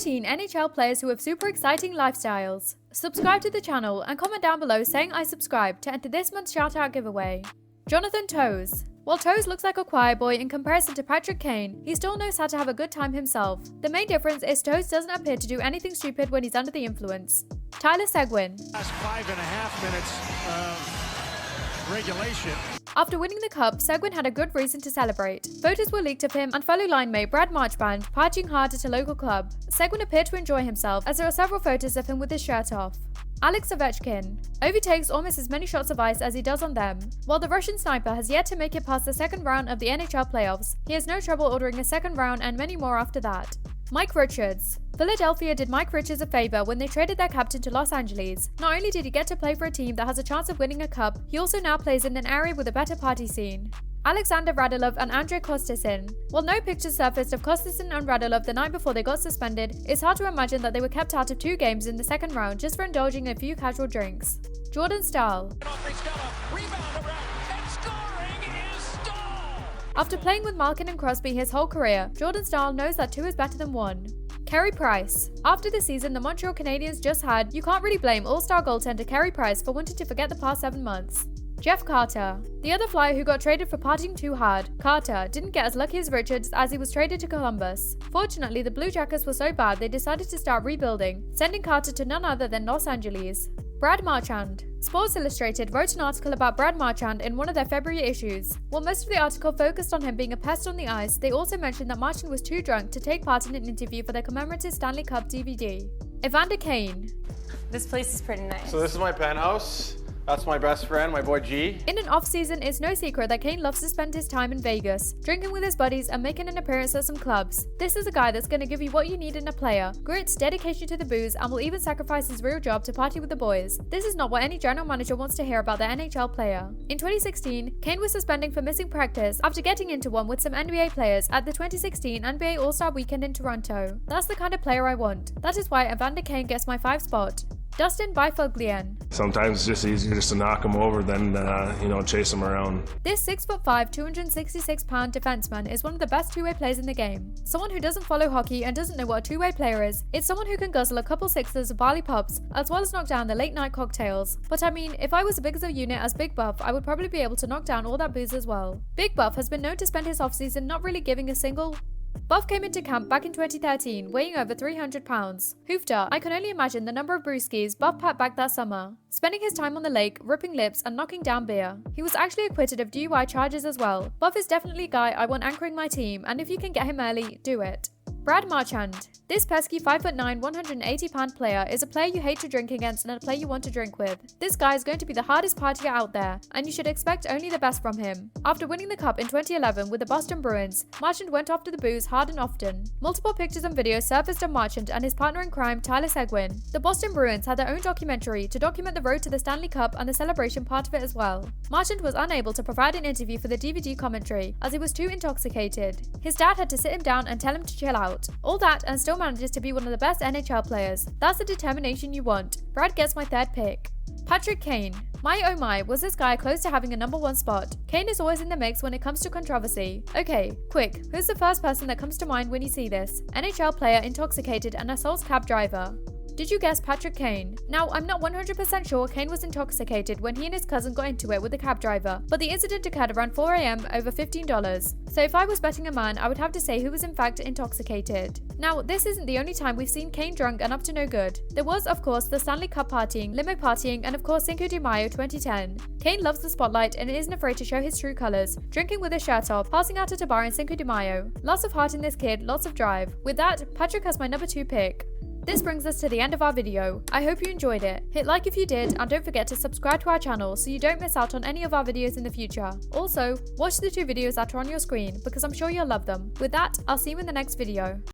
14 NHL players who have super exciting lifestyles. Subscribe to the channel and comment down below saying I subscribe to enter this month's shoutout giveaway. Jonathan Toews. While Toews looks like a choir boy in comparison to Patrick Kane, he still knows how to have a good time himself. The main difference is Toews doesn't appear to do anything stupid when he's under the influence. Tyler Seguin. Last 5.5 minutes regulation. After winning the cup, Seguin had a good reason to celebrate. Photos were leaked of him and fellow line mate Brad Marchbandt partying hard at a local club. Seguin appeared to enjoy himself as there are several photos of him with his shirt off. Alex Ovechkin. Ovi takes almost as many shots of ice as he does on them. While the Russian sniper has yet to make it past the second round of the NHL playoffs, he has no trouble ordering a second round and many more after that. Mike Richards. Philadelphia did Mike Richards a favor when they traded their captain to Los Angeles. Not only did he get to play for a team that has a chance of winning a cup, he also now plays in an area with a better party scene. Alexander Radulov and Andrei Kostisin. While no pictures surfaced of Kostisin and Radulov the night before they got suspended, it's hard to imagine that they were kept out of 2 games in the second round just for indulging in a few casual drinks. Jordan Staal. After playing with Malkin and Crosby his whole career, Jordan Staal knows that 2 is better than 1. Carey Price. After the season the Montreal Canadiens just had, you can't really blame all-star goaltender Carey Price for wanting to forget the past 7 months. Jeff Carter. The other flyer who got traded for partying too hard, Carter, didn't get as lucky as Richards as he was traded to Columbus. Fortunately, the Blue Jackets were so bad they decided to start rebuilding, sending Carter to none other than Los Angeles. Brad Marchand. Sports Illustrated wrote an article about Brad Marchand in one of their February issues. While most of the article focused on him being a pest on the ice, they also mentioned that Marchand was too drunk to take part in an interview for their commemorative Stanley Cup DVD. Evander Kane. This place is pretty nice. So this is my penthouse. That's my best friend, my boy G. In an off-season, it's no secret that Kane loves to spend his time in Vegas, drinking with his buddies and making an appearance at some clubs. This is a guy that's going to give you what you need in a player: grit, dedication to the booze, and will even sacrifice his real job to party with the boys. This is not what any general manager wants to hear about their NHL player. In 2016, Kane was suspended for missing practice after getting into one with some NBA players at the 2016 NBA All-Star Weekend in Toronto. That's the kind of player I want. That is why Evander Kane gets my 5 spot. Dustin Byfuglien. Sometimes it's just easier just to knock him over than, chase him around. This 6'5", 266-pound defenseman is one of the best two-way players in the game. Someone who doesn't follow hockey and doesn't know what a two-way player is. It's someone who can guzzle a couple sixers of barley pops, as well as knock down the late-night cocktails. But I mean, if I was as big as a unit as Big Buff, I would probably be able to knock down all that booze as well. Big Buff has been known to spend his offseason not really giving a single. Buff came into camp back in 2013, weighing over 300 pounds. Hoofda, I can only imagine the number of brewskis Buff packed back that summer, spending his time on the lake, ripping lips and knocking down beer. He was actually acquitted of DUI charges as well. Buff is definitely a guy I want anchoring my team, and if you can get him early, do it. Brad Marchand. This pesky 5'9", 180-pound player is a player you hate to drink against and a player you want to drink with. This guy is going to be the hardest partier out there, and you should expect only the best from him. After winning the cup in 2011 with the Boston Bruins, Marchand went after the booze hard and often. Multiple pictures and videos surfaced of Marchand and his partner in crime, Tyler Seguin. The Boston Bruins had their own documentary to document the road to the Stanley Cup and the celebration part of it as well. Marchand was unable to provide an interview for the DVD commentary as he was too intoxicated. His dad had to sit him down and tell him to chill out. All that and still manages to be one of the best NHL players. That's the determination you want. Brad gets my 3rd pick. Patrick Kane. My oh my, was this guy close to having a number 1 spot. Kane is always in the mix when it comes to controversy. Okay, quick, who's the first person that comes to mind when you see this? NHL player intoxicated and assaults cab driver. Did you guess Patrick Kane? Now, I'm not 100% sure Kane was intoxicated when he and his cousin got into it with the cab driver, but the incident occurred around 4 AM over $15. So if I was betting a man, I would have to say who was in fact intoxicated. Now, this isn't the only time we've seen Kane drunk and up to no good. There was, of course, the Stanley Cup partying, limo partying, and of course Cinco de Mayo 2010. Kane loves the spotlight and isn't afraid to show his true colors, drinking with his shirt off, passing out at a bar in Cinco de Mayo. Lots of heart in this kid, lots of drive. With that, Patrick has my number 2 pick. This brings us to the end of our video. I hope you enjoyed it. Hit like if you did, and don't forget to subscribe to our channel so you don't miss out on any of our videos in the future. Also, watch the 2 videos that are on your screen because I'm sure you'll love them. With that, I'll see you in the next video.